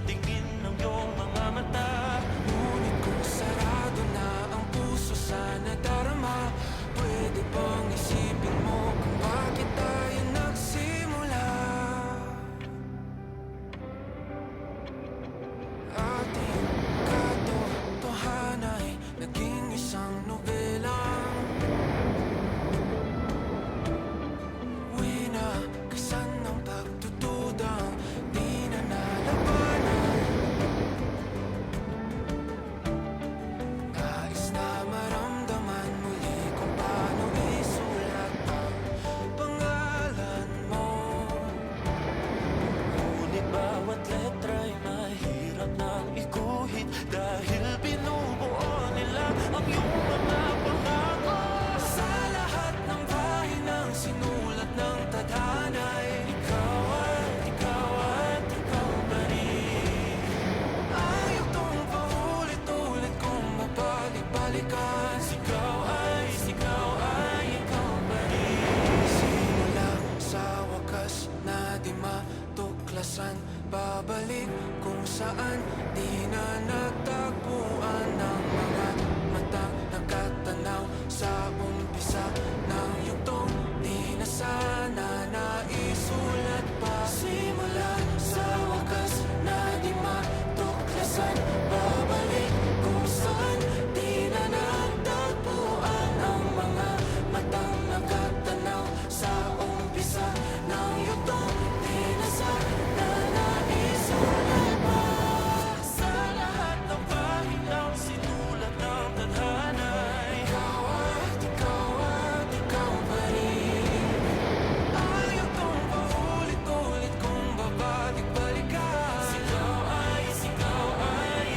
tingin ng iyong mga mata. Ngunit kung sarado na ang puso sa nadarama, pwede bang isipin mo kung bakit tayo nagsimula? Ating katotohanan ay naging isang nobelang winakasan ng pagdududang di na nalabanan. Nais na maramdaman muli kung paano isulat ang pangalan mo. Ngunit bawat letra'y mahirap nang iguhit, dahil binubuo nila ang iyong mga pangako. Sa lahat ng pahinang sinulat ng tadhana ay ikaw pa rin. Ayaw tong paulit-ulit kong mabalik-balikan. Sigaw ay ikaw pa rin. Simula sa wakas na di matuklasan, babalik kung saan di na natagpuan ng mga matang nakatanaw sa umpisa ng yugtong di na sana naisulat pa. Simula sa wakas na di matuklasan, babalik kung saan di na natagpuan ang mga matang nakatanaw sa umpisa ng yugtong di na sana naisulat pa. Sa lahat ng pahinang sinulat ng tadhana ay Ikaw pa rin. Ayaw tong paulit-ulit kung babalik-balikan. ikaw ay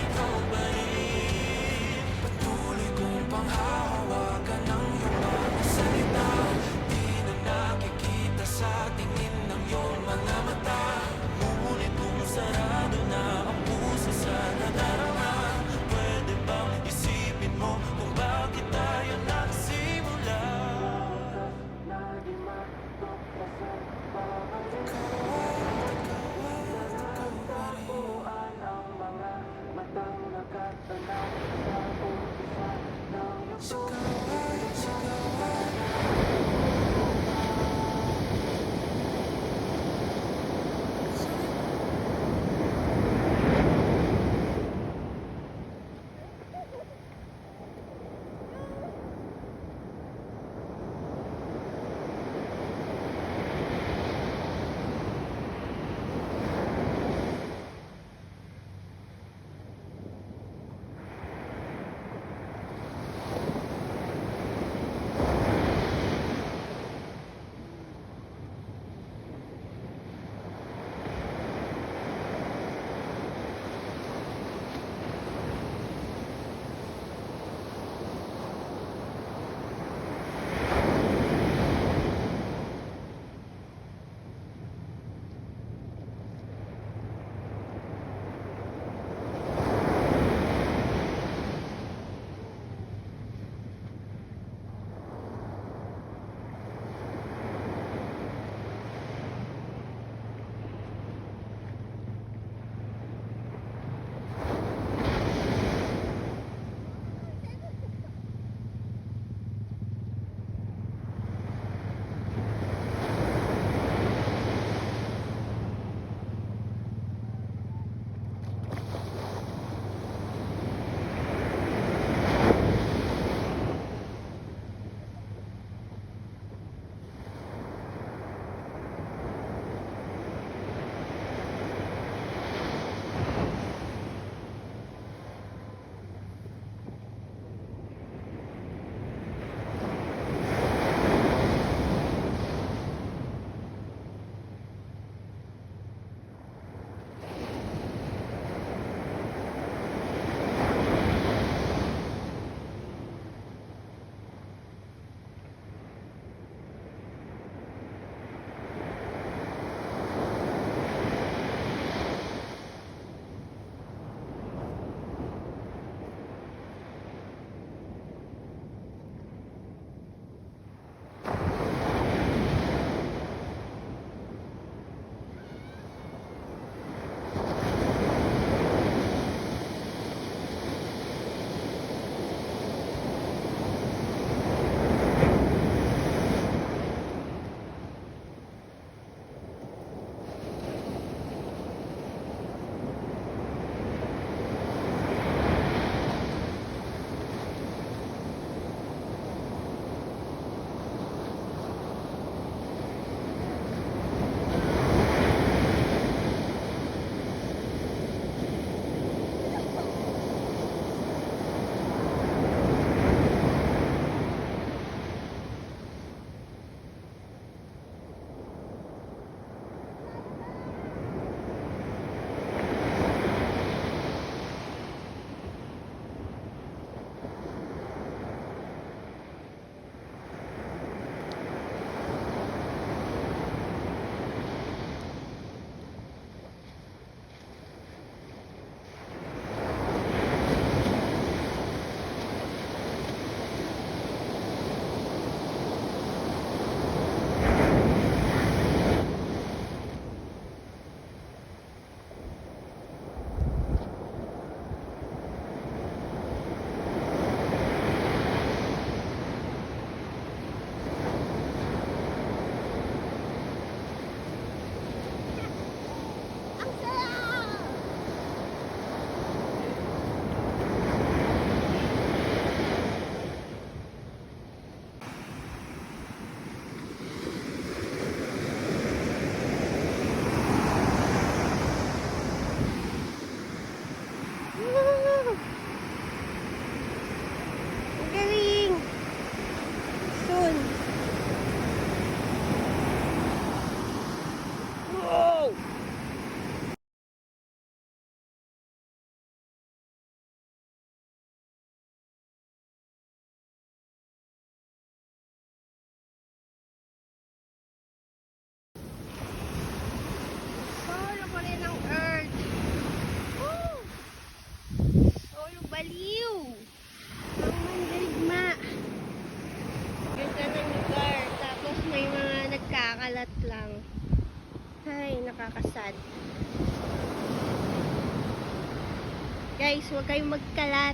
guys, huwag kayong magkalat.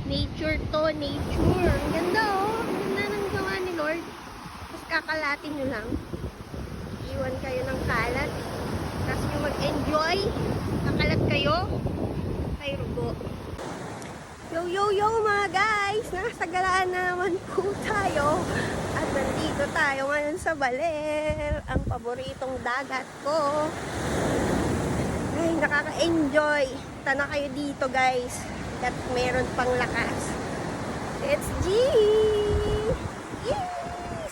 Nature to, nature. Ang ganda oh. Ang ganda ng gawa ni Lord. Tapos kakalatin nyo lang. Iwan kayo ng kalat. Tapos nyo mag-enjoy. Nakalat kayo. Kay Rugo. Yo, yo, yo mga guys! Nasa galaan na naman po tayo. At nandito tayo ngayon sa Baler. Ang paboritong dagat ko. Ay, nakaka-enjoy. Tana kayo dito guys. At meron pang lakas. Let's G! Yay!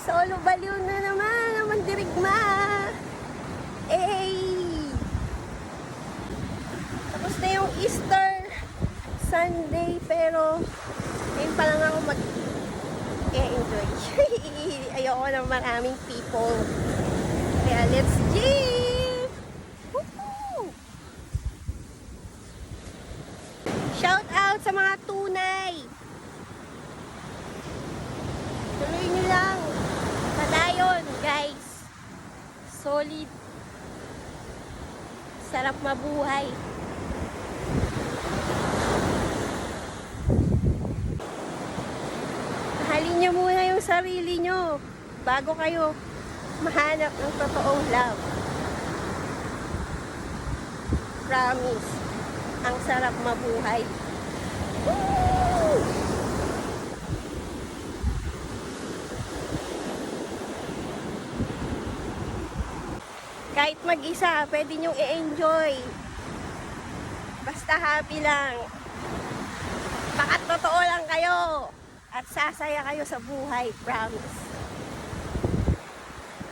Solo baliw na naman ang mandirigma. Hey! Tapos na yung Easter Sunday pero ngayon pa lang ako mag-enjoy. Ayoko ng maraming people. Kaya let's G! Woohoo! Shout out sa mga tunay. Tuloy nyo lang. Padayon, guys. Solid. Sarap mabuhay. Mahalin nyo muna yung sarili nyo bago kayo mahanap ng totoong love. Promise. Ang sarap mabuhay. Woo! Kahit mag-isa, pwede nyong i-enjoy. Basta happy lang. Baka totoo lang kayo. At sasaya kayo sa buhay. Promise.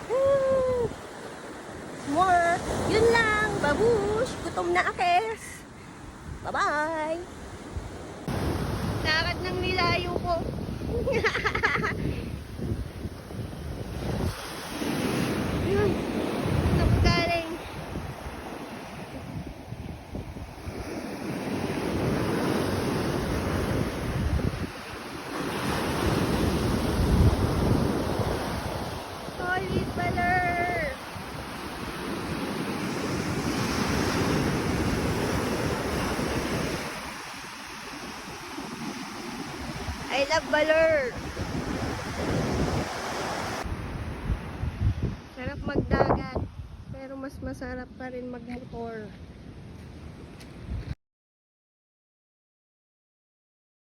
Woo! More. Yun lang. Babush. Gutom na akes. Bye-bye! Lakad ng nilayo ko. Yun. Saan ko galing? Solid Baler! I love Baler. Sarap magdagat, pero mas masarap pa rin magmotor.